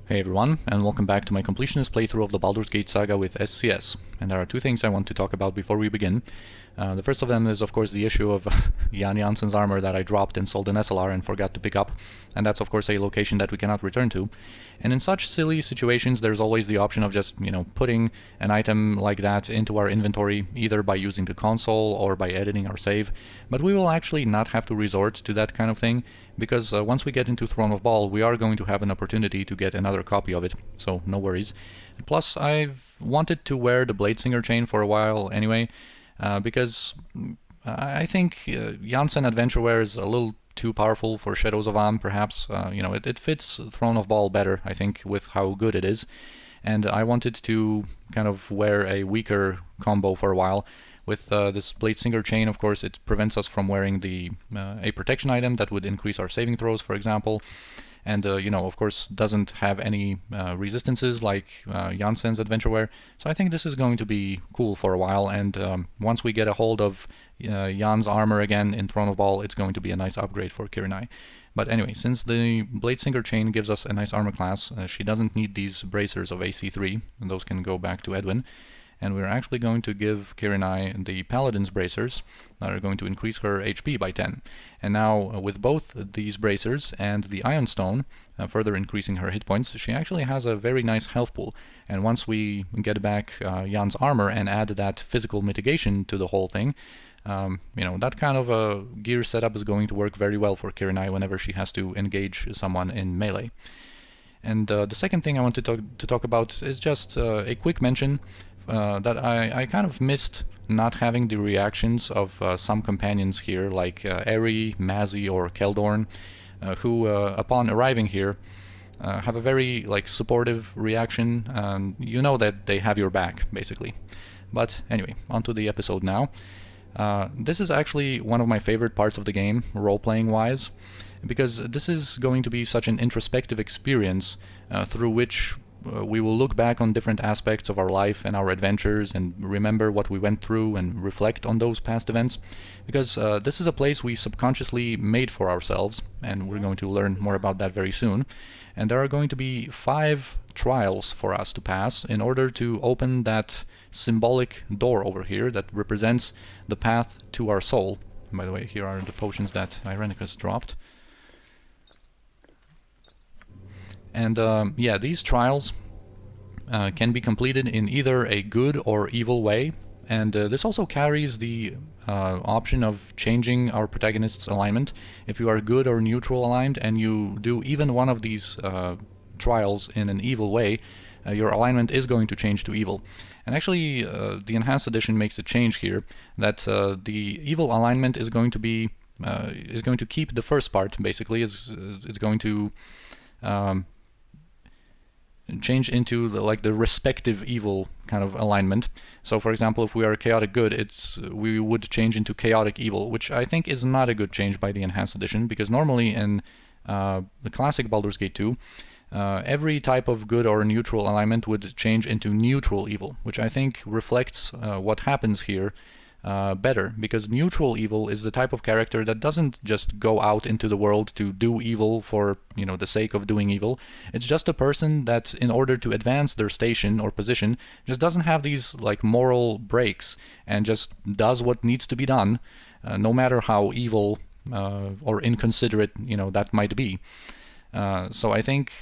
Hey everyone, and welcome back to my completionist playthrough of the Baldur's Gate Saga with SCS. And there are two things I want to talk about before we begin. The first of them is, of course, the issue of Jan Jansen's armor that I dropped and sold in SLR and forgot to pick up. And that's, of course, a location that we cannot return to. And in such silly situations, there's always the option of just, putting an item like that into our inventory, either by using the console or by editing our save. But we will actually not have to resort to that kind of thing, because once we get into Throne of Bhaal, we are going to have an opportunity to get another copy of it, so no worries. Plus, I've wanted to wear the Bladesinger chain for a while anyway, because I think Jansen Adventureware is a little too powerful for Shadows of Amn, perhaps. It fits Throne of Bhaal better, I think, with how good it is. And I wanted to kind of wear a weaker combo for a while. With this Bladesinger chain, of course, it prevents us from wearing a protection item that would increase our saving throws, for example. And, of course, doesn't have any resistances like Jansen's Adventureware. So I think this is going to be cool for a while, and once we get a hold of Jan's armor again in Throne of Bhaal, it's going to be a nice upgrade for Kirinai. But anyway, since the Bladesinger chain gives us a nice armor class, she doesn't need these bracers of AC3, and those can go back to Edwin. And we're actually going to give Kirinai the Paladin's bracers that are going to increase her HP by 10. And now with both these bracers and the Iron Stone further increasing her hit points, she actually has a very nice health pool. And once we get back Jan's armor and add that physical mitigation to the whole thing, that kind of a gear setup is going to work very well for Kirinai whenever she has to engage someone in melee. And the second thing I want to talk about is just a quick mention that I kind of missed not having the reactions of some companions here, like Eri, Mazzy, or Keldorn, who, upon arriving here, have a very supportive reaction, and you know that they have your back, basically. But anyway, onto the episode now. This is actually one of my favorite parts of the game, role-playing wise, because this is going to be such an introspective experience through which we will look back on different aspects of our life and our adventures and remember what we went through and reflect on those past events, because this is a place we subconsciously made for ourselves, and we're going to learn more about that very soon. And there are going to be 5 trials for us to pass in order to open that symbolic door over here that represents the path to our soul. And by the way, here are the potions that Irenicus dropped. And yeah, these trials can be completed in either a good or evil way, and this also carries the option of changing our protagonist's alignment. If you are good or neutral aligned and you do even one of these trials in an evil way, your alignment is going to change to evil. And actually, the Enhanced Edition makes a change here, that the evil alignment is going to keep the first part, basically. It's going to change into the respective evil kind of alignment. So for example, if we are chaotic good, we would change into chaotic evil, which I think is not a good change by the Enhanced Edition, because normally in the classic Baldur's Gate 2, every type of good or neutral alignment would change into neutral evil, which I think reflects what happens here better, because neutral evil is the type of character that doesn't just go out into the world to do evil for the sake of doing evil. It's just a person that, in order to advance their station or position, just doesn't have these moral breaks and just does what needs to be done, no matter how evil or inconsiderate that might be. So I think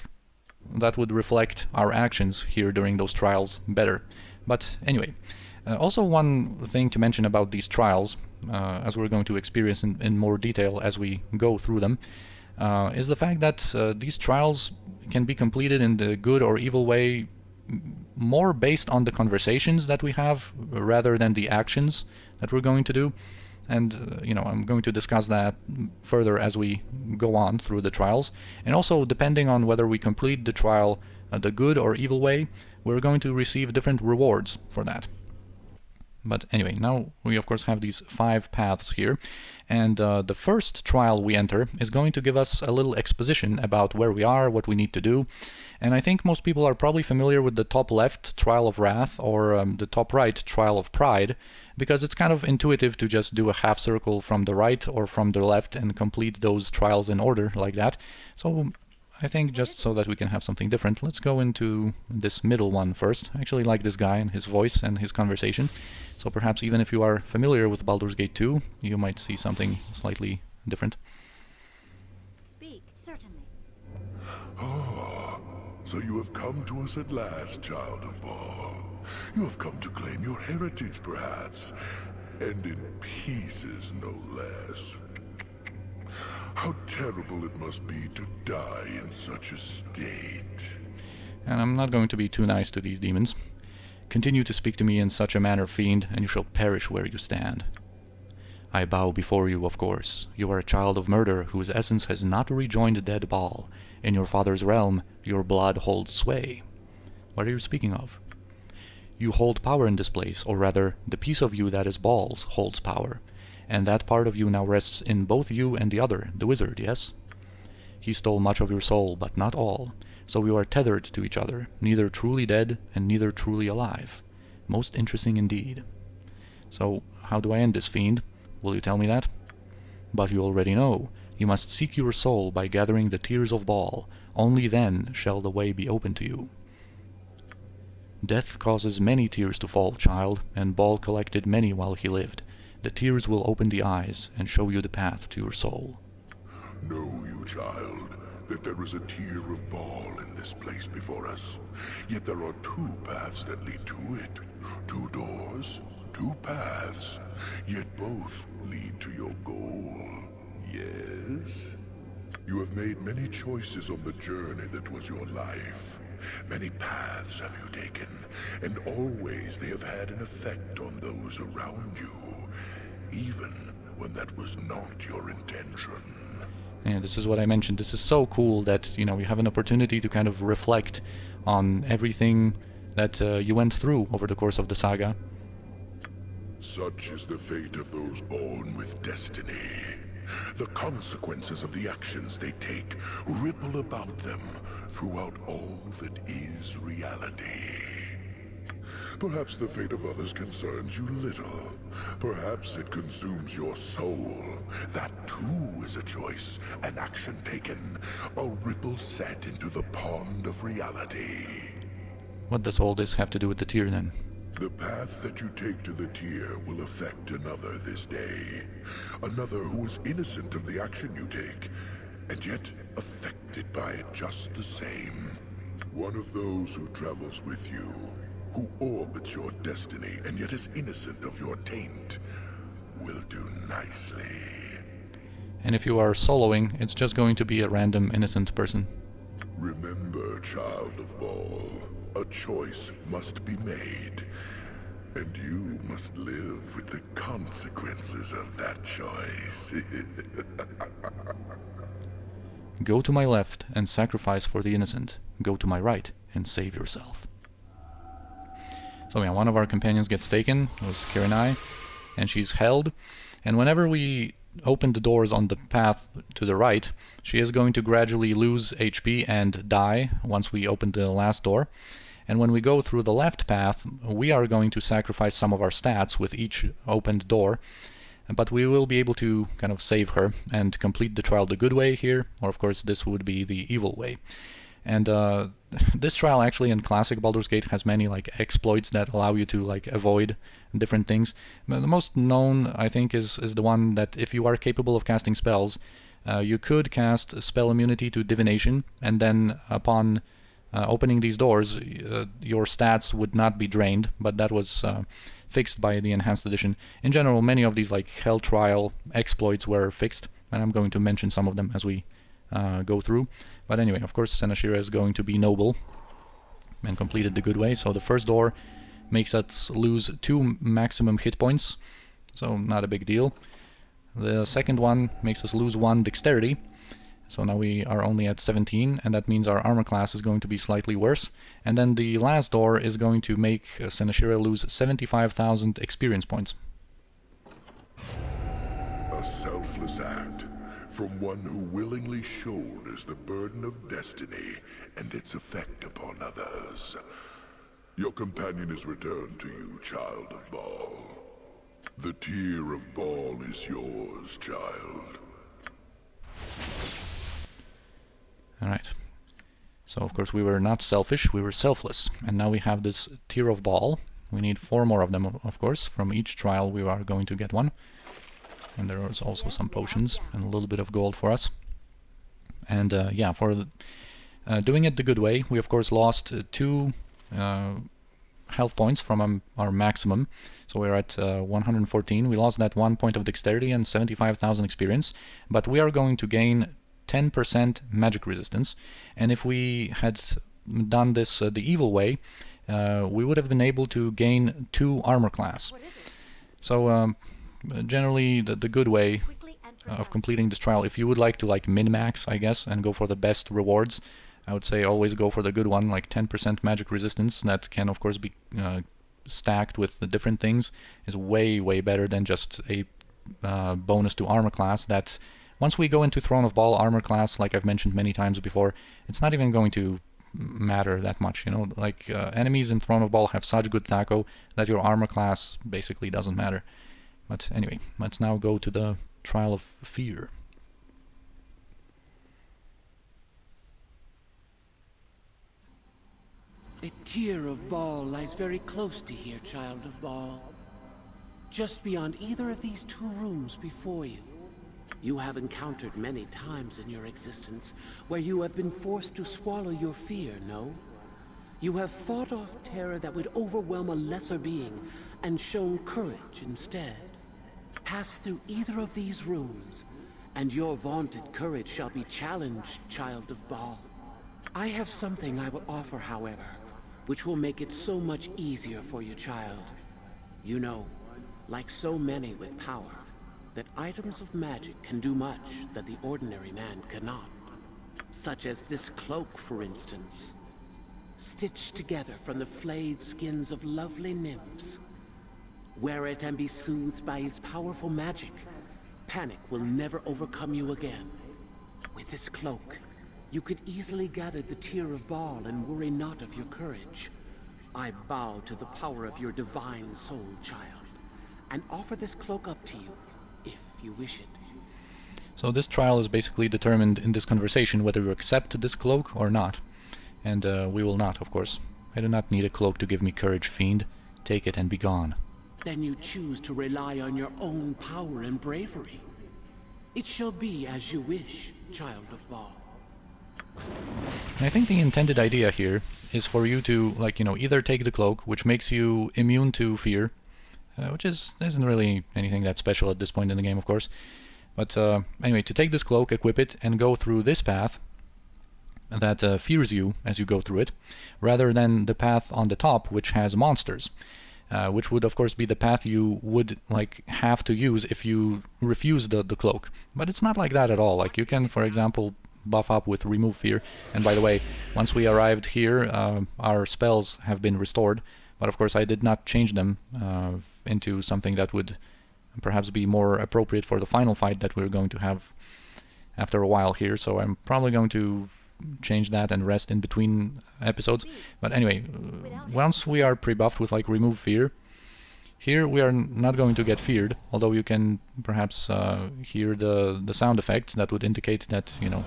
that would reflect our actions here during those trials better. But anyway. Also, one thing to mention about these trials, as we're going to experience in more detail as we go through them, is the fact that these trials can be completed in the good or evil way more based on the conversations that we have rather than the actions that we're going to do. And, I'm going to discuss that further as we go on through the trials. And also, depending on whether we complete the trial the good or evil way, we're going to receive different rewards for that. But anyway, now we of course have these 5 paths here, and the first trial we enter is going to give us a little exposition about where we are, what we need to do. And I think most people are probably familiar with the top left Trial of Wrath, or the top right Trial of Pride, because it's kind of intuitive to just do a half circle from the right or from the left and complete those trials in order like that. So I think just so that we can have something different, let's go into this middle one first. I actually like this guy and his voice and his conversation. So perhaps even if you are familiar with Baldur's Gate 2, you might see something slightly different. Speak, certainly. Ah, so you have come to us at last, child of Bhaal. You have come to claim your heritage, perhaps, and in pieces, no less. How terrible it must be to die in such a state. And I'm not going to be too nice to these demons. Continue to speak to me in such a manner, fiend, and you shall perish where you stand. I bow before you, of course. You are a child of murder whose essence has not rejoined dead Bhaal. In your father's realm, your blood holds sway. What are you speaking of? You hold power in this place, or rather, the piece of you that is Bhaal's holds power. And that part of you now rests in both you and the other, the wizard, yes? He stole much of your soul, but not all. So you are tethered to each other, neither truly dead and neither truly alive. Most interesting indeed. So, how do I end this, fiend? Will you tell me that? But you already know. You must seek your soul by gathering the Tears of Bhaal. Only then shall the way be open to you. Death causes many tears to fall, child, and Bhaal collected many while he lived. The tears will open the eyes and show you the path to your soul. Know you, child, that there is a Tear of Bhaal in this place before us. Yet there are two paths that lead to it. Two doors, two paths, yet both lead to your goal. Yes? You have made many choices on the journey that was your life. Many paths have you taken, and always they have had an effect on those around you, even when that was not your intention. Yeah, this is what I mentioned. This is so cool that, you have an opportunity to kind of reflect on everything that you went through over the course of the saga. Such is the fate of those born with destiny. The consequences of the actions they take ripple about them throughout all that is reality. Perhaps the fate of others concerns you little. Perhaps it consumes your soul. That too is a choice, an action taken, a ripple set into the pond of reality. What does all this have to do with the tear then? The path that you take to the Tear will affect another this day. Another who is innocent of the action you take, and yet affected by it just the same. One of those who travels with you, who orbits your destiny and yet is innocent of your taint, will do nicely. And if you are soloing, it's just going to be a random innocent person. Remember, child of Bhaal, a choice must be made, and you must live with the consequences of that choice. Go to my left and sacrifice for the innocent. Go to my right and save yourself. So yeah, one of our companions gets taken, it was Kirinai, and she's held. And whenever we open the doors on the path to the right, she is going to gradually lose HP and die once we open the last door. And when we go through the left path, we are going to sacrifice some of our stats with each opened door. But we will be able to kind of save her and complete the trial the good way here, or of course this would be the evil way. And this trial actually in classic Baldur's Gate has many exploits that allow you to avoid different things. But the most known, I think, is the one that if you are capable of casting spells, you could cast spell immunity to divination, and then upon opening these doors, your stats would not be drained, but that was fixed by the enhanced edition. In general, many of these Hell Trial exploits were fixed, and I'm going to mention some of them as we go through. But anyway, of course, Senashira is going to be noble and completed the good way. So the first door makes us lose 2 maximum hit points, so not a big deal. The second one makes us lose 1 dexterity, so now we are only at 17, and that means our armor class is going to be slightly worse. And then the last door is going to make Senashira lose 75,000 experience points. A selfless act from one who willingly shoulders the burden of destiny and its effect upon others. Your companion is returned to you, child of Bhaal. The Tear of Bhaal is yours, child. Alright, So of course we were not selfish, we were selfless. And now we have this Tear of Bhaal. We need 4 more of them, of course. From each trial we are going to get one. And there was also some potions and a little bit of gold for us. And yeah, for doing it the good way, we of course lost 2 health points from our maximum. So we're at 114. We lost that 1 point of dexterity and 75,000 experience. But we are going to gain 10% magic resistance. And if we had done this the evil way, we would have been able to gain 2 armor class. So generally the good way of completing this trial, if you would like to like min-max, I guess, and go for the best rewards, I would say always go for the good one, like 10% magic resistance. That can of course be stacked with the different things, is way better than just a bonus to armor class. That once we go into Throne of Bhaal armor class, like I've mentioned many times before, it's not even going to matter that much, you know, like enemies in Throne of Bhaal have such good taco that your armor class basically doesn't matter. But anyway, let's now go to the Trial of Fear. A Tear of Bhaal lies very close to here, Child of Bhaal. Just beyond either of these 2 rooms before you. You have encountered many times in your existence where you have been forced to swallow your fear, no? You have fought off terror that would overwhelm a lesser being and shown courage instead. Pass through either of these rooms, and your vaunted courage shall be challenged, Child of Bhaal. I have something I will offer, however, which will make it so much easier for you, child. You know, like so many with power, that items of magic can do much that the ordinary man cannot. Such as this cloak, for instance. Stitched together from the flayed skins of lovely nymphs. Wear it and be soothed by its powerful magic. Panic will never overcome you again. With this cloak, you could easily gather the Tear of Bhaal and worry not of your courage. I bow to the power of your divine soul, child, and offer this cloak up to you, if you wish it. So this trial is basically determined in this conversation whether you accept this cloak or not. And we will not, of course. I do not need a cloak to give me courage, fiend. Take it and be gone. Then you choose to rely on your own power and bravery. It shall be as you wish, Child of Bhaal. And I think the intended idea here is for you to, like, you know, either take the cloak, which makes you immune to fear, which isn't really anything that special at this point in the game, of course. But anyway, to take this cloak, equip it, and go through this path that fears you as you go through it, rather than the path on the top, which has monsters. Which would of course be the path you would like have to use if you refuse the cloak. But it's not like that at all. Like you can, for example, buff up with remove fear. And by the way, once we arrived here, our spells have been restored. But of course I did not change them into something that would perhaps be more appropriate for the final fight that we're going to have after a while here. So I'm probably going to change that and rest in between episodes. But anyway, once we are pre-buffed with like remove fear, here we are not going to get feared, although you can perhaps hear the sound effects that would indicate that, you know,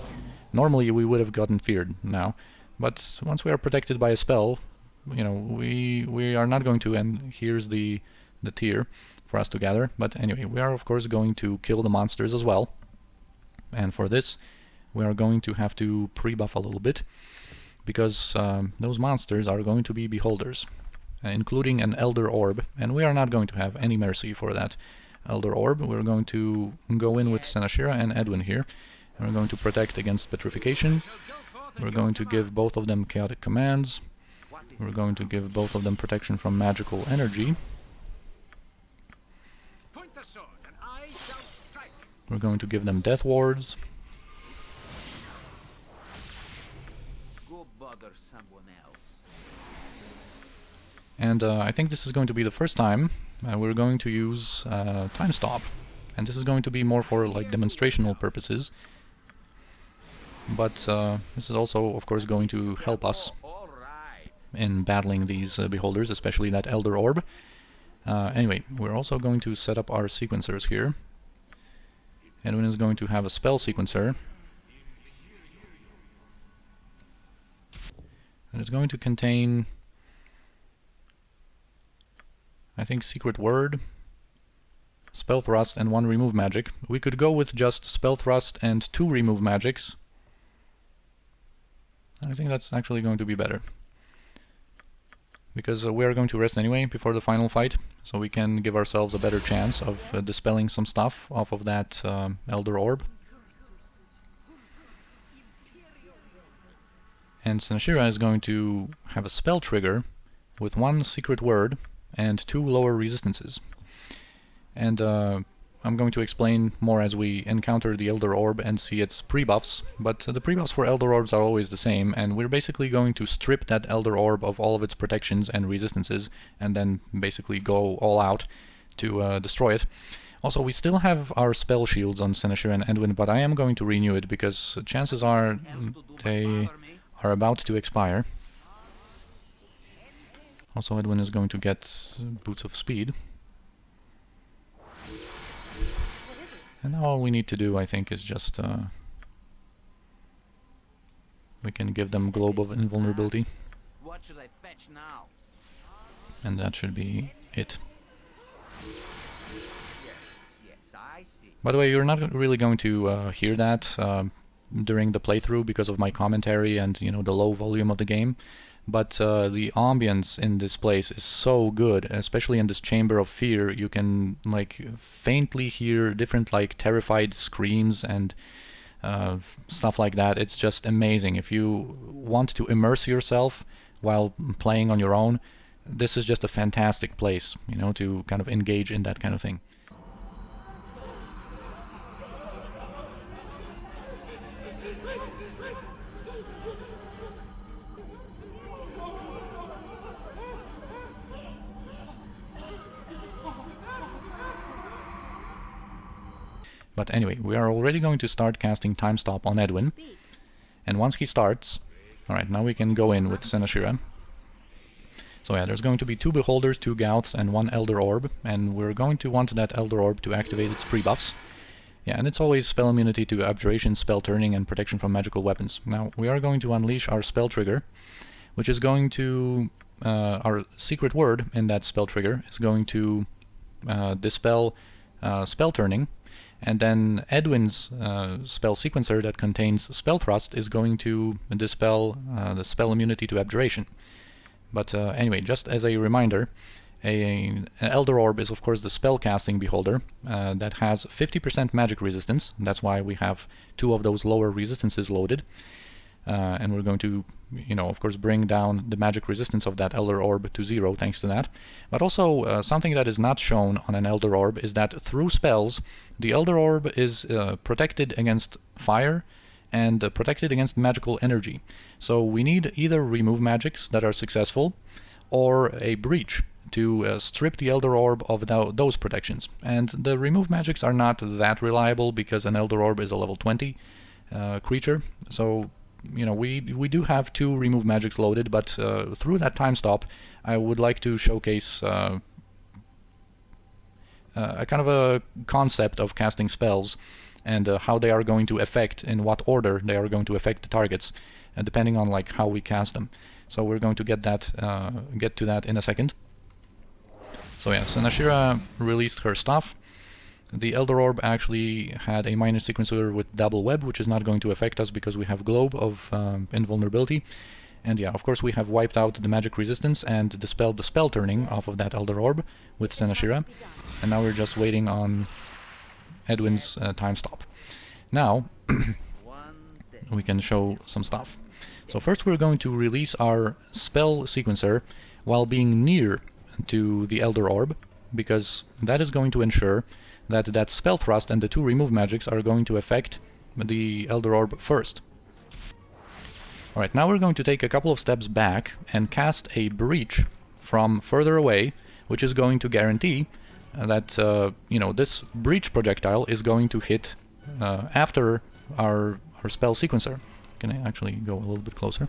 normally we would have gotten feared now. But once we are protected by a spell, you know, we are not going to, and here's the tier for us to gather. But anyway, we are of course going to kill the monsters as well. And for this, we are going to have to pre-buff a little bit, because those monsters are going to be beholders, including an Elder Orb, and we are not going to have any mercy for that Elder Orb. We're going to go in with Senashira and Edwin here, and we're going to protect against petrification. We're going to give both of them chaotic commands. We're going to give both of them protection from magical energy. We're going to give them death wards. And I think this is going to be the first time we're going to use Time Stop. And this is going to be more for like demonstrational purposes. But this is also, of course, going to help us in battling these beholders, especially that Elder Orb. Anyway, we're also going to set up our sequencers here. Edwin is going to have a spell sequencer. And it's going to contain, I think, Secret Word, Spell Thrust, and 1 Remove Magic. We could go with just Spell Thrust and 2 Remove Magics. I think that's actually going to be better. Because we are going to rest anyway before the final fight, so we can give ourselves a better chance of dispelling some stuff off of that Elder Orb. And Senashira is going to have a spell trigger with 1 Secret Word and 2 lower resistances. And I'm going to explain more as we encounter the Elder Orb and see its pre-buffs, but the pre-buffs for Elder Orbs are always the same, and we're basically going to strip that Elder Orb of all of its protections and resistances, and then basically go all out to destroy it. Also, we still have our spell shields on Senashira and Edwin, but I am going to renew it, because chances are they are about to expire. Also, Edwin is going to get Boots of Speed. And now all we need to do, I think, is just we can give them Globe of Invulnerability. What should I fetch now? And that should be it. Yes, I see. By the way, you're not really going to hear that during the playthrough because of my commentary and, you know, the low volume of the game. But the ambience in this place is so good, especially in this Chamber of Fear. You can like faintly hear different like terrified screams and stuff like that. It's just amazing. If you want to immerse yourself while playing on your own, this is just a fantastic place, you know, to kind of engage in that kind of thing. But anyway, we are already going to start casting Time Stop on Edwin. And once he starts... Alright, now we can go in with Senashira. So yeah, there's going to be 2 Beholders, 2 Gouts, and 1 Elder Orb. And we're going to want that Elder Orb to activate its pre-buffs. Yeah, and it's always spell immunity to Abjuration, spell turning, and protection from magical weapons. Now, we are going to unleash our spell trigger, which is going to... our secret word in that spell trigger is going to dispel spell turning. And then Edwin's spell sequencer that contains Spell Thrust is going to dispel the spell immunity to Abjuration. But anyway, just as a reminder, an Elder Orb is of course the spellcasting beholder that has 50% magic resistance. That's why we have 2 of those lower resistances loaded. And we're going to, you know, of course bring down the magic resistance of that Elder Orb to 0 thanks to that. But also something that is not shown on an Elder Orb is that through spells, the Elder Orb is protected against fire and protected against magical energy. So we need either remove magics that are successful or a breach to strip the Elder Orb of those protections. And the remove magics are not that reliable because an Elder Orb is a level 20 creature. So you know, we do have 2 remove magics loaded, but through that time stop, I would like to showcase a kind of a concept of casting spells and how they are going to affect, in what order they are going to affect the targets, depending on like how we cast them. So we're going to get to that in a second. So yeah, Senashira released her stuff. The Elder Orb actually had a minor sequencer with Double Web, which is not going to affect us because we have Globe of Invulnerability. And yeah, of course we have wiped out the magic resistance and dispelled the spell turning off of that Elder Orb with Senashira. And now we're just waiting on Edwin's time stop. Now, we can show some stuff. So first we're going to release our spell sequencer while being near to the Elder Orb, because that is going to ensure that spell thrust and the 2 remove magics are going to affect the Elder Orb first. Alright, now we're going to take a couple of steps back and cast a breach from further away, which is going to guarantee that you know, this breach projectile is going to hit after our spell sequencer. Can I actually go a little bit closer?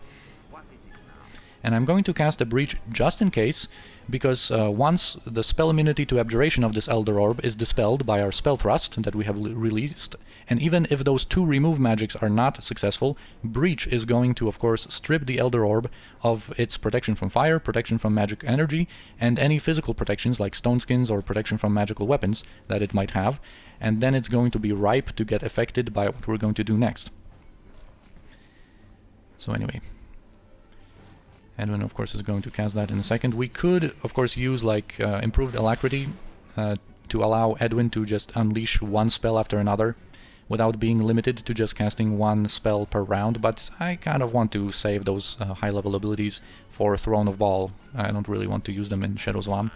And I'm going to cast a Breach just in case, because once the spell immunity to abjuration of this Elder Orb is dispelled by our spell thrust that we have released, and even if those 2 remove magics are not successful, Breach is going to, of course, strip the Elder Orb of its protection from fire, protection from magic energy, and any physical protections like stone skins or protection from magical weapons that it might have, and then it's going to be ripe to get affected by what we're going to do next. So anyway, Edwin, of course, is going to cast that in a second. We could, of course, use like improved alacrity to allow Edwin to just unleash one spell after another without being limited to just casting one spell per round, but I kind of want to save those high-level abilities for Throne of Bhaal. I don't really want to use them in Shadows of Amn.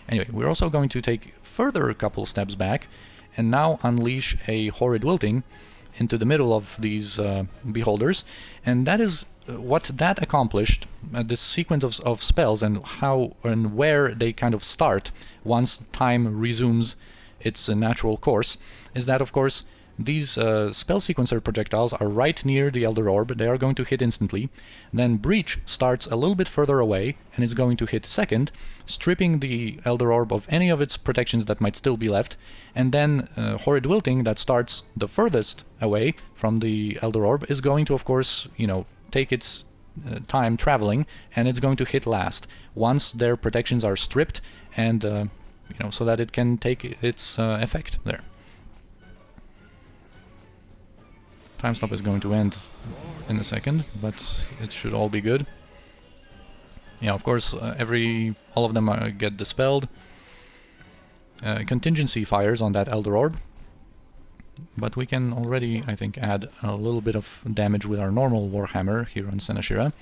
Anyway, we're also going to take further a couple steps back and now unleash a Horrid Wilting into the middle of these beholders, and that is what that accomplished, this sequence of spells and how and where they kind of start once time resumes its natural course, is that, of course, these spell sequencer projectiles are right near the Elder Orb. They are going to hit instantly. Then Breach starts a little bit further away and is going to hit second, stripping the Elder Orb of any of its protections that might still be left. And then Horrid Wilting, that starts the furthest away from the Elder Orb, is going to, of course, you know, take its time traveling, and it's going to hit last once their protections are stripped, and you know, so that it can take its effect there. Time stop is going to end in a second, but it should all be good. Yeah, of course, all of them get dispelled. Contingency fires on that Elder Orb, but we can already, I think, add a little bit of damage with our normal Warhammer here on Senashira.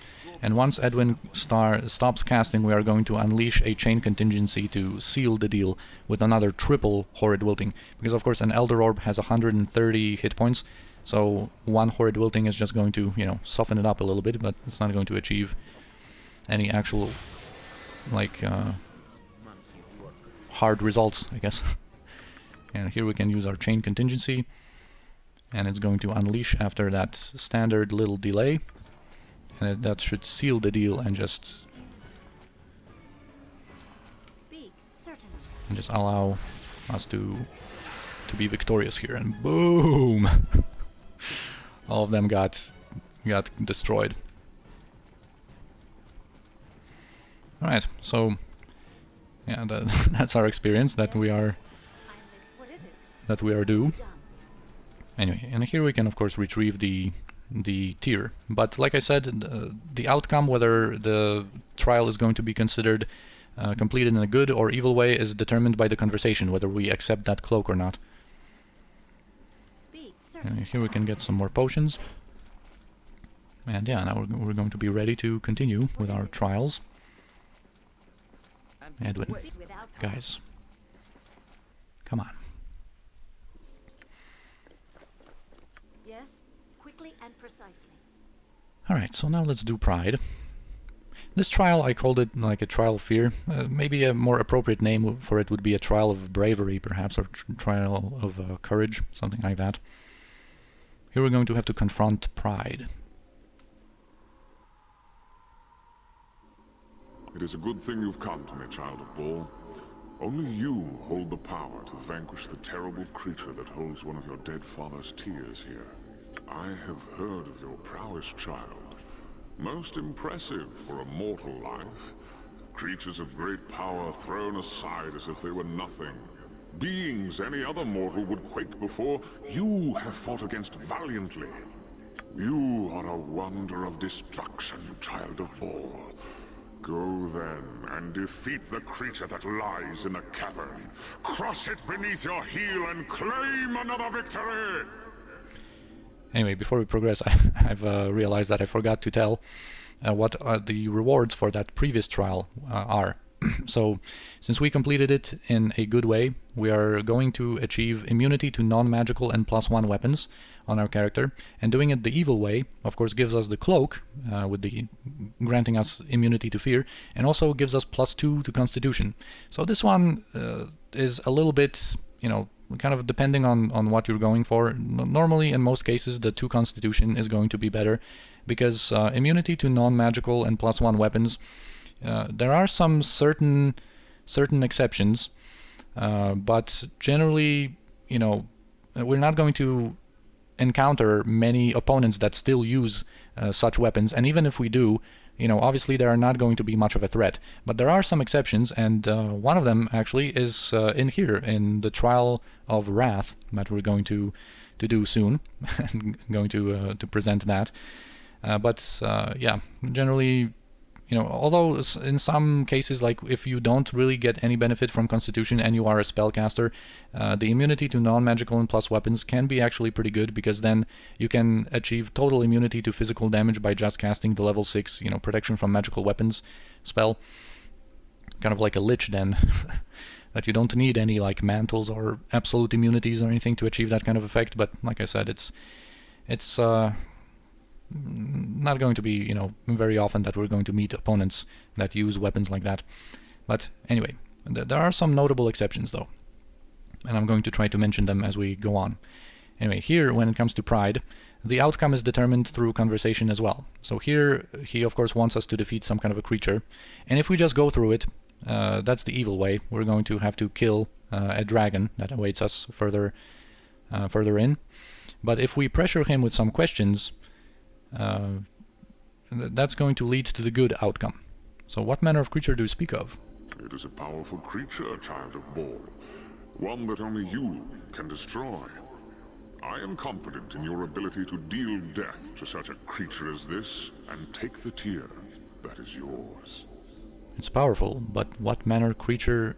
And once Edwin stops casting, we are going to unleash a chain contingency to seal the deal with another triple Horrid Wilting, because of course an Elder Orb has 130 hit points. So one Horrid Wilting is just going to, you know, soften it up a little bit, but it's not going to achieve any actual, like, hard results, I guess. And here we can use our chain contingency, and it's going to unleash after that standard little delay, and that should seal the deal and just allow us to be victorious here. And boom! All of them got destroyed. Alright, so yeah, that's our experience that we are due. Anyway, and here we can of course retrieve the tier. But like I said, the outcome, whether the trial is going to be considered completed in a good or evil way, is determined by the conversation, whether we accept that cloak or not. And here we can get some more potions. And yeah, now we're going to be ready to continue with our trials. Edwin, guys, come on. Yes, quickly and precisely. Alright, so now let's do Pride. This trial, I called it like a trial of fear. Maybe a more appropriate name for it would be a trial of bravery, perhaps, or trial of courage, something like that. Here we're going to have to confront Pride. It is a good thing you've come to me, Child of Bhaal. Only you hold the power to vanquish the terrible creature that holds one of your dead father's tears here. I have heard of your prowess, child. Most impressive for a mortal life. Creatures of great power thrown aside as if they were nothing. Beings any other mortal would quake before, you have fought against valiantly. You are a wonder of destruction, Child of Bhaal. Go then, and defeat the creature that lies in the cavern. Crush it beneath your heel and claim another victory! Anyway, before we progress, I've realized that I forgot to tell what the rewards for that previous trial are. So, since we completed it in a good way, we are going to achieve immunity to non-magical and +1 weapons on our character, and doing it the evil way, of course, gives us the cloak, with the granting us immunity to fear, and also gives us +2 to Constitution. So this one is a little bit, you know, kind of depending on what you're going for. Normally, in most cases, the 2 Constitution is going to be better, because immunity to non-magical and +1 weapons, there are some certain exceptions, but generally, you know, we're not going to encounter many opponents that still use such weapons, and even if we do, you know, obviously they are not going to be much of a threat. But there are some exceptions, and one of them actually is in here, in the Trial of Wrath that we're going to do soon. I'm going to present that. Yeah, generally, you know, although in some cases, like if you don't really get any benefit from Constitution and you are a spellcaster, the immunity to non-magical and plus weapons can be actually pretty good, because then you can achieve total immunity to physical damage by just casting the level 6, you know, protection from magical weapons spell. Kind of like a lich then, that you don't need any like mantles or absolute immunities or anything to achieve that kind of effect. But like I said, it's not going to be, you know, very often that we're going to meet opponents that use weapons like that. But anyway, there are some notable exceptions though, and I'm going to try to mention them as we go on. Anyway, here when it comes to pride, the outcome is determined through conversation as well. So here he of course wants us to defeat some kind of a creature, and if we just go through it, that's the evil way. We're going to have to kill a dragon that awaits us further in. But if we pressure him with some questions, that's going to lead to the good outcome. So what manner of creature do you speak of? It is a powerful creature, Child of Bhaal. One that only you can destroy. I am confident in your ability to deal death to such a creature as this, and take the tear that is yours. It's powerful, but what manner of creature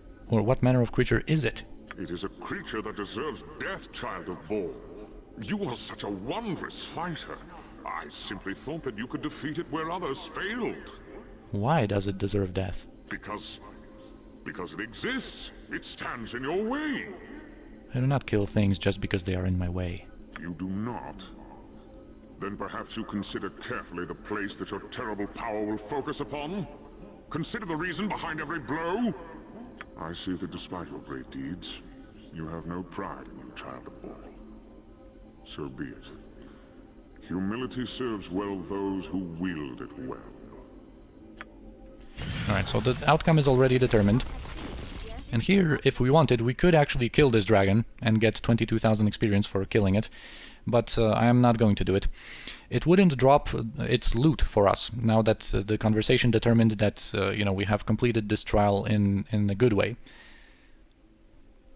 is it? It is a creature that deserves death, Child of Bhaal. You are such a wondrous fighter. I simply thought that you could defeat it where others failed. Why does it deserve death? Because it exists. It stands in your way. I do not kill things just because they are in my way. You do not? Then perhaps you consider carefully the place that your terrible power will focus upon? Consider the reason behind every blow? I see that despite your great deeds, you have no pride in you, Child of Bhaal. So be it. Humility serves well those who wield it well. Alright, so the outcome is already determined. And here, if we wanted, we could actually kill this dragon and get 22,000 experience for killing it. But I am not going to do it. It wouldn't drop its loot for us, now that the conversation determined that, you know, we have completed this trial in a good way.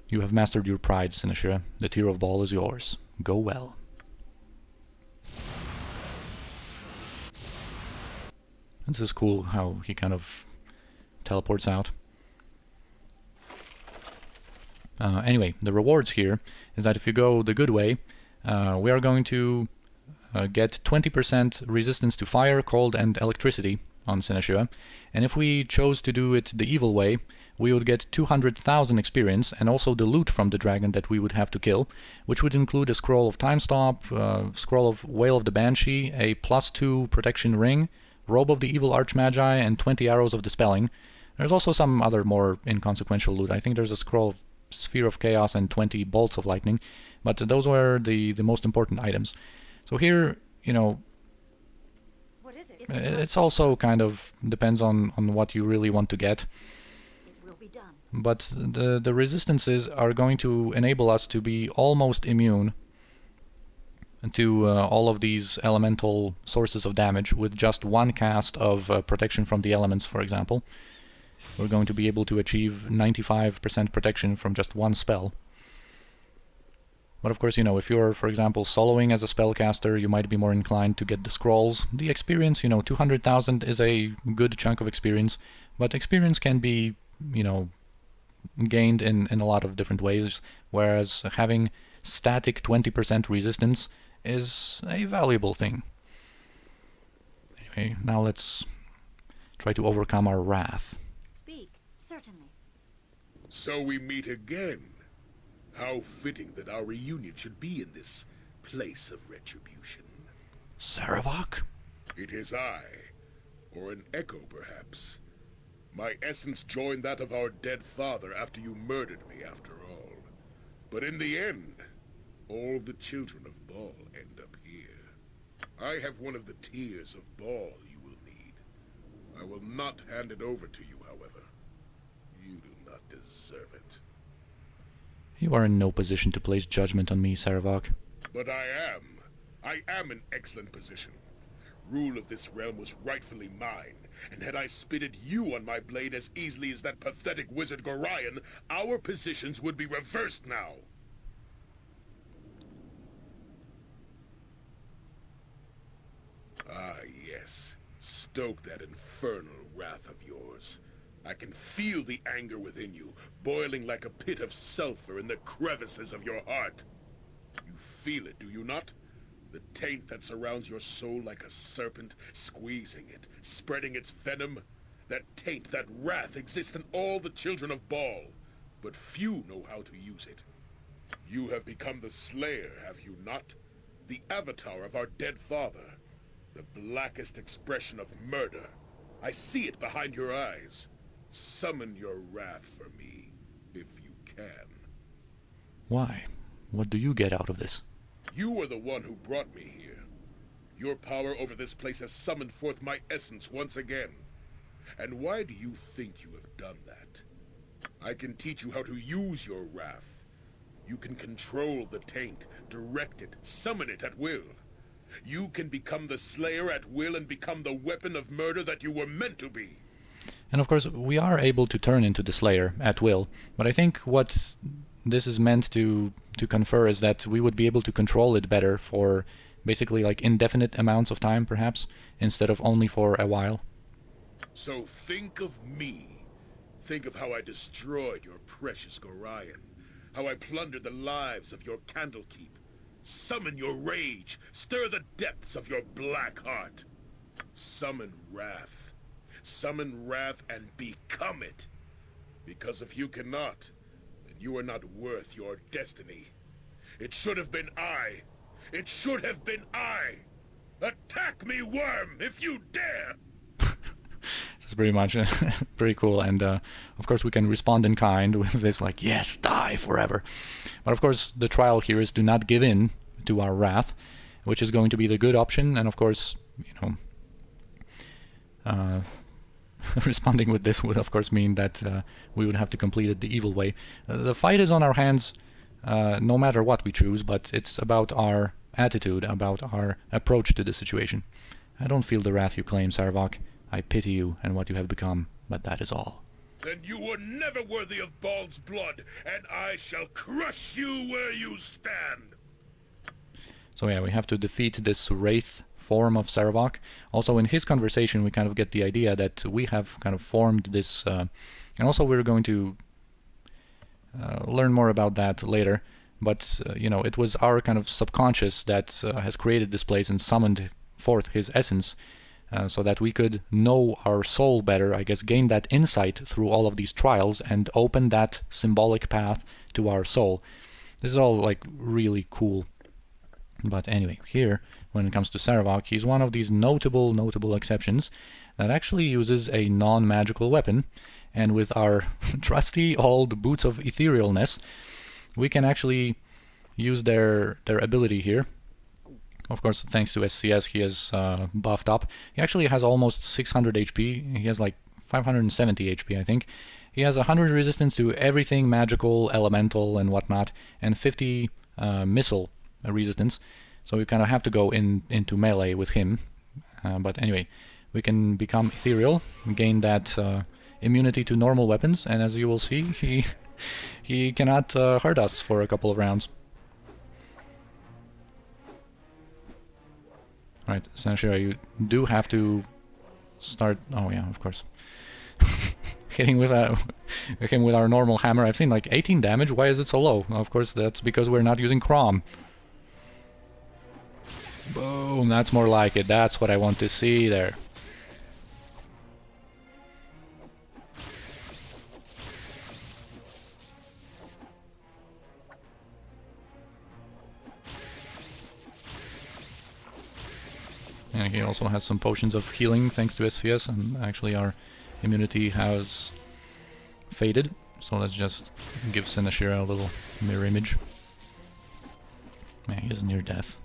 You have mastered your pride, Senashira. The Tear of Bhaal is yours. Go well. This is cool how he kind of teleports out. Anyway, the rewards here is that if you go the good way, we are going to get 20% resistance to fire, cold, and electricity on Senashira. And if we chose to do it the evil way, we would get 200,000 experience, and also the loot from the dragon that we would have to kill, which would include a scroll of time stop, scroll of Wail of the Banshee, a +2 protection ring, robe of the evil archmagi, and 20 arrows of dispelling. There's also some other more inconsequential loot. I think there's a scroll of Sphere of Chaos and 20 bolts of lightning, but those were the most important items. So here, you know, What is it? it's also kind of depends on what you really want to get. It will be done. But the resistances are going to enable us to be almost immune to all of these elemental sources of damage with just one cast of protection from the elements, for example. We're going to be able to achieve 95% protection from just one spell. But of course, you know, if you're, for example, soloing as a spellcaster, you might be more inclined to get the scrolls. The experience, you know, 200,000 is a good chunk of experience, but experience can be, you know, gained in a lot of different ways, whereas having static 20% resistance is a valuable thing. Anyway, now let's try to overcome our wrath. Speak, certainly. So we meet again. How fitting that our reunion should be in this place of retribution. Saravok? It is I, or an echo perhaps. My essence joined that of our dead father after you murdered me after all. But in the end, all the children of Bhaal end up here. I have one of the Tears of Bhaal you will need. I will not hand it over to you, however. You do not deserve it. You are in no position to place judgment on me, Saravok. But I am. I am in excellent position. Rule of this realm was rightfully mine, and had I spitted you on my blade as easily as that pathetic wizard Gorion, our positions would be reversed now. Ah, yes. Stoke that infernal wrath of yours. I can feel the anger within you, boiling like a pit of sulfur in the crevices of your heart. You feel it, do you not? The taint that surrounds your soul like a serpent, squeezing it, spreading its venom. That taint, that wrath exists in all the children of Bhaal, but few know how to use it. You have become the Slayer, have you not? The avatar of our dead father. The blackest expression of murder. I see it behind your eyes. Summon your wrath for me, if you can. Why? What do you get out of this? You were the one who brought me here. Your power over this place has summoned forth my essence once again. And why do you think you have done that? I can teach you how to use your wrath. You can control the taint, direct it, summon it at will. You can become the Slayer at will and become the weapon of murder that you were meant to be. And of course, we are able to turn into the Slayer at will, but I think what this is meant to confer is that we would be able to control it better for basically like indefinite amounts of time, perhaps, instead of only for a while. So think of me. Think of how I destroyed your precious Gorion, how I plundered the lives of your Candlekeep. Summon your rage, stir the depths of your black heart. Summon wrath. Summon wrath and become it. Because if you cannot, then you are not worth your destiny. It should have been I. It should have been I. Attack me, worm, if you dare! This is pretty much pretty cool, and of course we can respond in kind with this like, yes, die forever. But of course the trial here is to not give in to our wrath, which is going to be the good option, and of course, you know, responding with this would of course mean that we would have to complete it the evil way. The fight is on our hands no matter what we choose, but it's about our attitude, about our approach to the situation. I don't feel the wrath you claim, Saravok. I pity you and what you have become, but that is all. Then you were never worthy of Bhaal's blood, and I shall crush you where you stand! So yeah, we have to defeat this wraith form of Saravok. Also in his conversation we kind of get the idea that we have kind of formed this, and also we're going to learn more about that later, but you know, it was our kind of subconscious that has created this place and summoned forth his essence, so that we could know our soul better, I guess, gain that insight through all of these trials and open that symbolic path to our soul. This is all like really cool. But anyway, here, when it comes to Saravok, he's one of these notable exceptions that actually uses a non-magical weapon, and with our trusty old boots of etherealness, we can actually use their ability here. Of course, thanks to SCS, he is buffed up. He actually has almost 600 HP. He has like 570 HP, I think. He has 100 resistance to everything magical, elemental, and whatnot, and 50 missile resistance. So we kind of have to go into melee with him. But anyway, we can become ethereal, gain that immunity to normal weapons, and as you will see, he cannot hurt us for a couple of rounds. Right, Senashira, you do have to start... Oh yeah, of course. Hitting with him with our normal hammer. I've seen like 18 damage. Why is it so low? Of course, that's because we're not using Crom. Boom, that's more like it. That's what I want to see there. And he also has some potions of healing thanks to SCS, and actually our immunity has faded. So let's just give Senashira a little mirror image. Man, he is near death.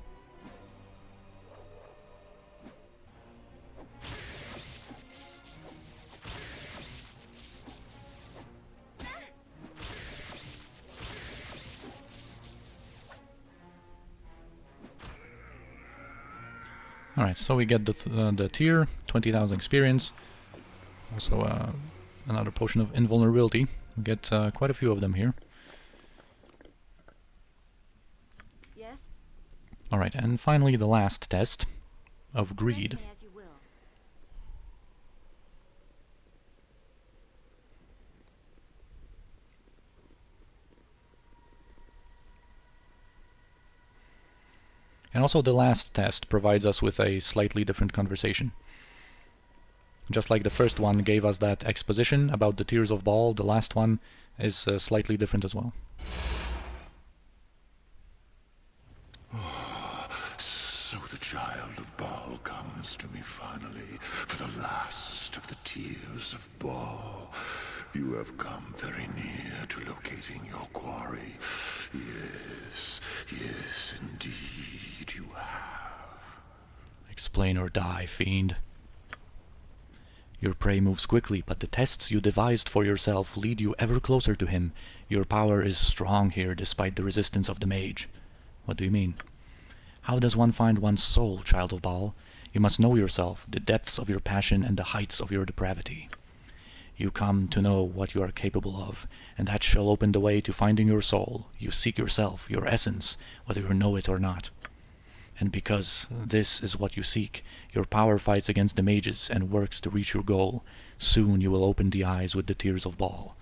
Alright, so we get the tier, 20,000 experience, also another potion of invulnerability. We get quite a few of them here. Yes? Alright, and finally the last test of greed. Grant me as you will. And also the last test provides us with a slightly different conversation. Just like the first one gave us that exposition about the Tears of Bhaal, the last one is slightly different as well. So the child of Baal comes to me finally, for the last of the Tears of Baal. You have come very near to locating your quarry. Yes, indeed you have. Explain or die, fiend. Your prey moves quickly, but the tests you devised for yourself lead you ever closer to him. Your power is strong here, despite the resistance of the mage. What do you mean? How does one find one's soul, child of Baal? You must know yourself, the depths of your passion and the heights of your depravity. You come to know what you are capable of, and that shall open the way to finding your soul. You seek yourself, your essence, whether you know it or not. And because this is what you seek, your power fights against the mages and works to reach your goal. Soon you will open the eyes with the Tears of Bhaal.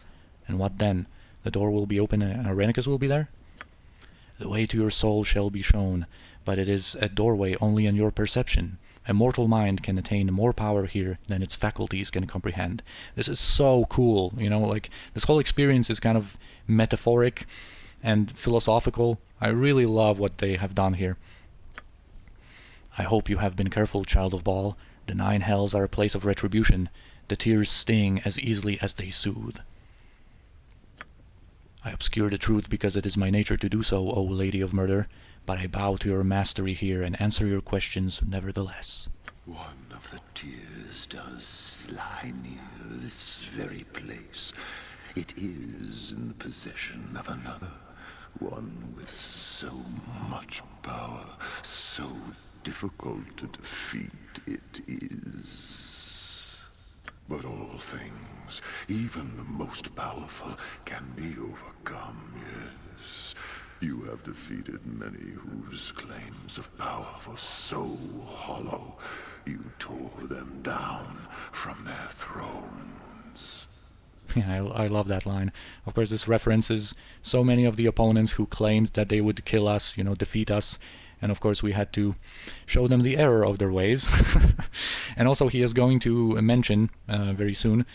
And what then? The door will be open and Irenicus will be there? The way to your soul shall be shown, but it is a doorway only in your perception. A mortal mind can attain more power here than its faculties can comprehend. This is so cool, you know, like, this whole experience is kind of metaphoric and philosophical. I really love what they have done here. I hope you have been careful, child of Baal. The 9 hells are a place of retribution. The tears sting as easily as they soothe. I obscure the truth because it is my nature to do so, O Lady of Murder, but I bow to your mastery here and answer your questions nevertheless. One of the tears does lie near this very place. It is in the possession of another, one with so much power, so difficult to defeat it is. But all things, even the most powerful, can be overcome, yes. You have defeated many whose claims of power were so hollow, you tore them down from their thrones. Yeah, I love that line. Of course, this references so many of the opponents who claimed that they would kill us, you know, defeat us. And of course we had to show them the error of their ways. And also he is going to mention very soon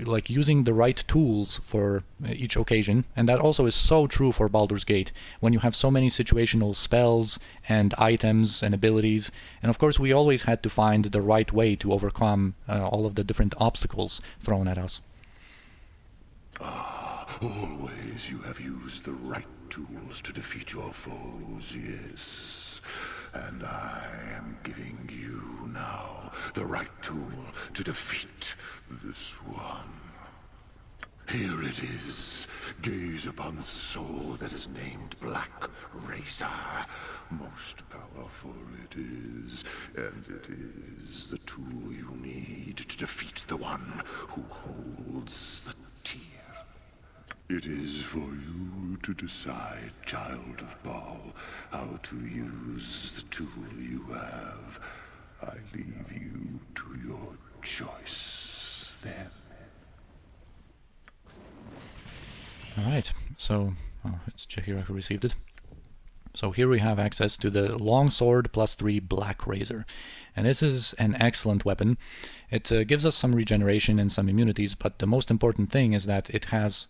like using the right tools for each occasion, and that also is so true for Baldur's Gate, when you have so many situational spells and items and abilities. And of course we always had to find the right way to overcome all of the different obstacles thrown at us. Always you have used the right tools to defeat your foes, yes. And I am giving you now the right tool to defeat this one. Here it is. Gaze upon the soul that is named Black Razor. Most powerful it is, and it is the tool you need to defeat the one who holds the tear. It is for you to decide, child of Baal, how to use the tool you have. I leave you to your choice, then. Alright, so it's Jahira who received it. So here we have access to the Longsword +3 Black Razor. And this is an excellent weapon. It gives us some regeneration and some immunities, but the most important thing is that it has,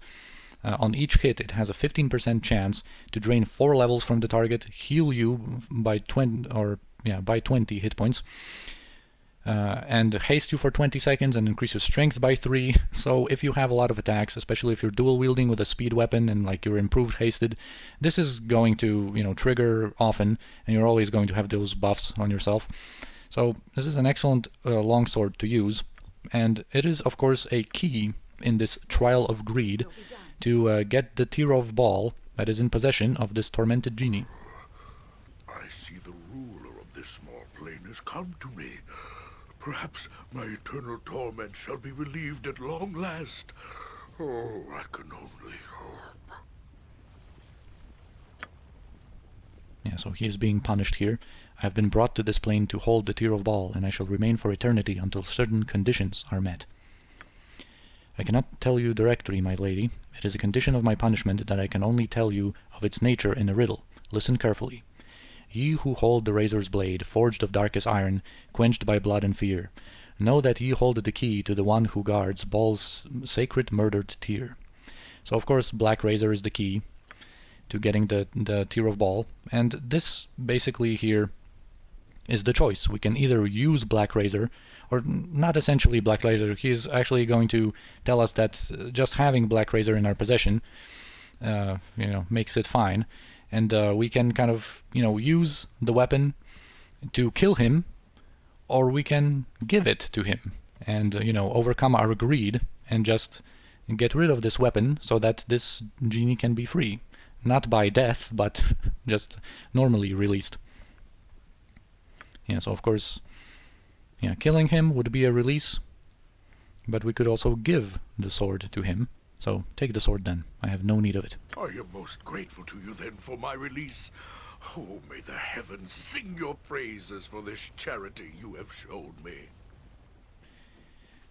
on each hit, it has a 15% chance to drain 4 levels from the target, heal you by 20 hit points, and haste you for 20 seconds and increase your strength by 3. So if you have a lot of attacks, especially if you're dual wielding with a speed weapon and like you're improved hasted, this is going to, you know, trigger often, and you're always going to have those buffs on yourself. So this is an excellent longsword to use, and it is of course a key in this trial of greed to get the Tear of Bhaal that is in possession of this tormented genie. I see the ruler of this small has come to me. Perhaps my eternal torment shall be relieved at long last. Oh, I can only hope. Yeah, so he is being punished here. I have been brought to this plane to hold the Tear of Bhaal, and I shall remain for eternity until certain conditions are met. I cannot tell you directly, my lady. It is a condition of my punishment that I can only tell you of its nature in a riddle. Listen carefully. Ye who hold the razor's blade, forged of darkest iron, quenched by blood and fear, know that ye hold the key to the one who guards Bhaal's sacred murdered tear. So of course Black Razor is the key to getting the Tear of Bhaal, and this basically here is the choice. We can either use Black Razor, or not essentially Black Razor. He's actually going to tell us that just having Black Razor in our possession, makes it fine, and we can kind of, use the weapon to kill him, or we can give it to him and, overcome our greed and just get rid of this weapon so that this genie can be free. Not by death, but just normally released. Yeah, so of course, killing him would be a release, but we could also give the sword to him. So take the sword then. I have no need of it. I am most grateful to you then for my release. Oh, may the heavens sing your praises for this charity you have shown me.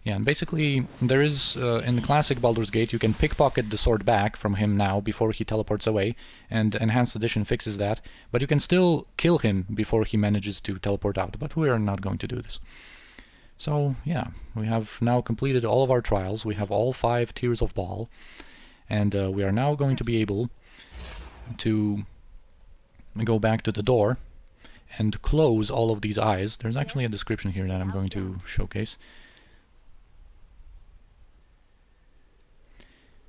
Yeah, and basically there is, in the classic Baldur's Gate, you can pickpocket the sword back from him now before he teleports away, and Enhanced Edition fixes that, but you can still kill him before he manages to teleport out, but we are not going to do this. So, yeah, we have now completed all of our trials. We have all 5 Tears of Bhaal, and we are now going to be able to go back to the door and close all of these eyes. There's actually a description here that I'm going to showcase.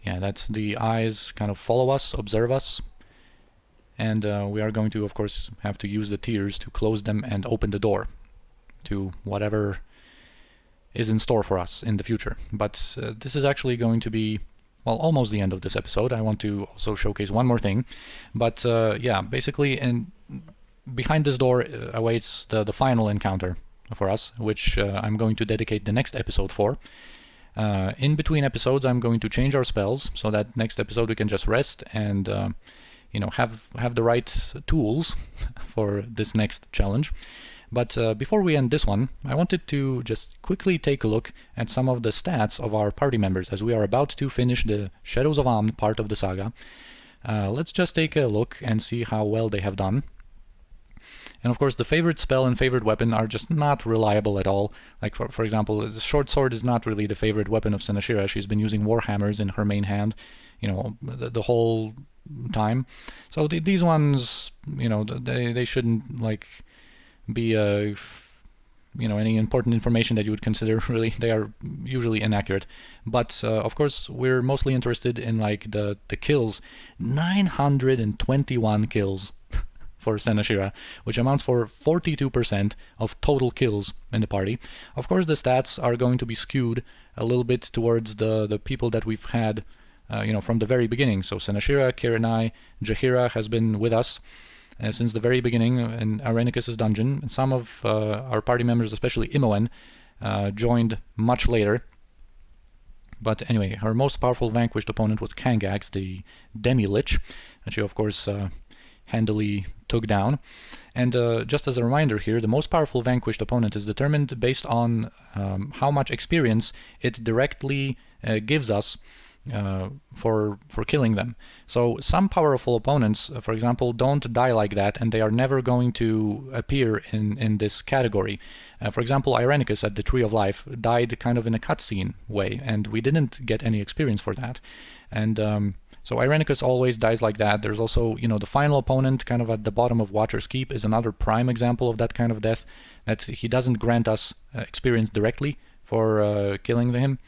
Yeah, that's the eyes kind of follow us, observe us, and we are going to, of course, have to use the tears to close them and open the door to whatever is in store for us in the future. But this is actually going to be, well, almost the end of this episode. I want to also showcase one more thing, but yeah, basically behind this door awaits the final encounter for us, which I'm going to dedicate the next episode for. In between episodes, I'm going to change our spells so that next episode we can just rest and have the right tools for this next challenge. But before we end this one, I wanted to just quickly take a look at some of the stats of our party members as we are about to finish the Shadows of Amn part of the saga. Let's just take a look and see how well they have done. And of course the favorite spell and favorite weapon are just not reliable at all. Like for example, the short sword is not really the favorite weapon of Senashira. She's been using warhammers in her main hand, the whole time. So these ones, they shouldn't like be any important information that you would consider. Really, they are usually inaccurate. But of course we're mostly interested in like the kills. 921 kills for Senashira, which amounts for 42% of total kills in the party. Of course the stats are going to be skewed a little bit towards the people that we've had from the very beginning. So Senashira, Kirinai, Jaheira has been with us since the very beginning in Irenicus' dungeon, and some of our party members, especially Imoen, joined much later. But anyway, her most powerful vanquished opponent was Kangax, the Demi-Lich, that she of course handily took down. And just as a reminder here, the most powerful vanquished opponent is determined based on how much experience it directly gives us for killing them. So some powerful opponents, for example, don't die like that, and they are never going to appear in this category. For example, Irenicus at the Tree of Life died kind of in a cutscene way, and we didn't get any experience for that. And so Irenicus always dies like that. There's also, the final opponent kind of at the bottom of Watcher's Keep is another prime example of that kind of death, that he doesn't grant us experience directly for killing him.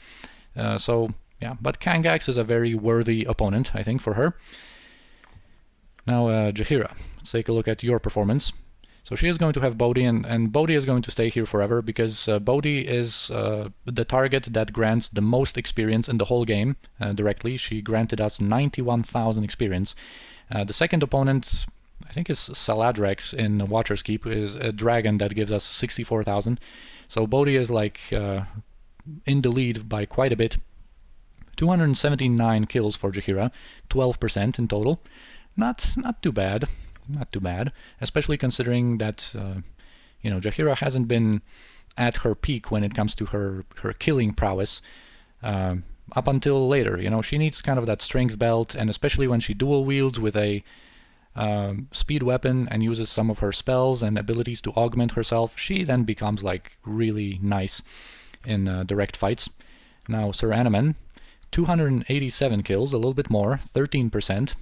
So yeah, but Kangax is a very worthy opponent, I think, for her. Now, Jaheira, let's take a look at your performance. So she is going to have Bodhi, and Bodhi is going to stay here forever, because Bodhi is the target that grants the most experience in the whole game directly. She granted us 91,000 experience. The second opponent I think it's Saladrex in Watcher's Keep, is a dragon that gives us 64,000. So Bodhi is like in the lead by quite a bit. 279 kills for Jaheira, 12% in total. Not too bad, not too bad. Especially considering that you know, Jaheira hasn't been at her peak when it comes to her killing prowess up until later. You know, she needs kind of that strength belt, and especially when she dual wields with a speed weapon and uses some of her spells and abilities to augment herself, she then becomes like really nice in direct fights. Now Sir Animan, 287 kills, a little bit more, 13%.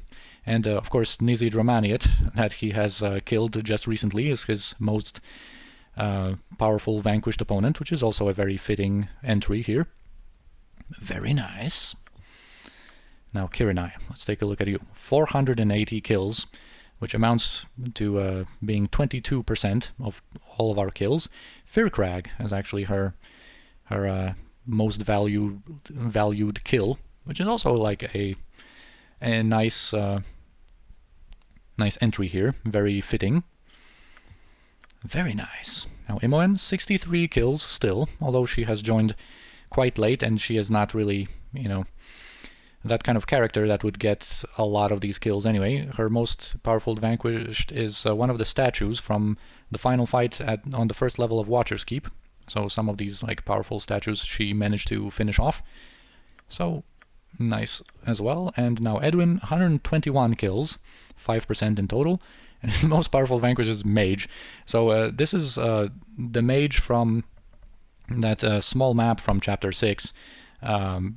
And of course Nizid Romaniat, that he has killed just recently, is his most powerful vanquished opponent, which is also a very fitting entry here. Very nice. Now Kirinai, let's take a look at you. 480 kills, which amounts to being 22% of all of our kills. Firkrag is actually her most valued kill, which is also like a nice nice entry here, very fitting. Very nice. Now Imoen, 63 kills still, although she has joined quite late and she is not really, you know, that kind of character that would get a lot of these kills anyway. Her most powerful vanquished is one of the statues from the final fight on the first level of Watcher's Keep. So some of these like powerful statues she managed to finish off. So nice as well. And now Edwin, 121 kills, 5% in total. And his most powerful vanquish is Mage. So this is the Mage from that small map from Chapter 6.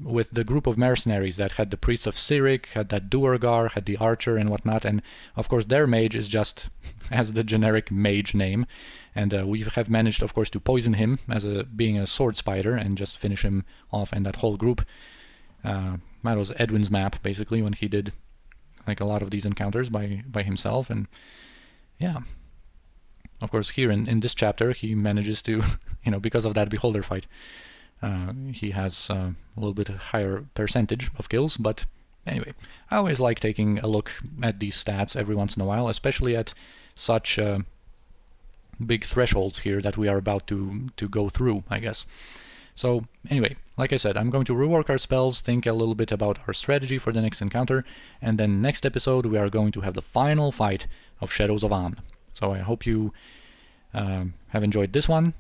With the group of mercenaries that had the Priest of Cyric, had that Duergar, had the Archer and whatnot, and of course their mage is just as the generic mage name, and we have managed of course to poison him as being a sword spider and just finish him off, and that whole group. That was Edwin's map basically when he did like a lot of these encounters by himself, and yeah. Of course here in this chapter he manages to, you know, because of that Beholder fight, he has a little bit higher percentage of kills, but anyway, I always like taking a look at these stats every once in a while, especially at such big thresholds here that we are about to go through, I guess. So anyway, like I said, I'm going to rework our spells, think a little bit about our strategy for the next encounter, and then next episode we are going to have the final fight of Shadows of Amn. So I hope you have enjoyed this one.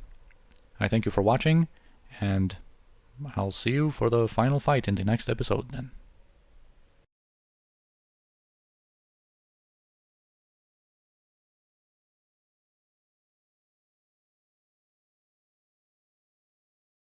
I thank you for watching, and I'll see you for the final fight in the next episode then.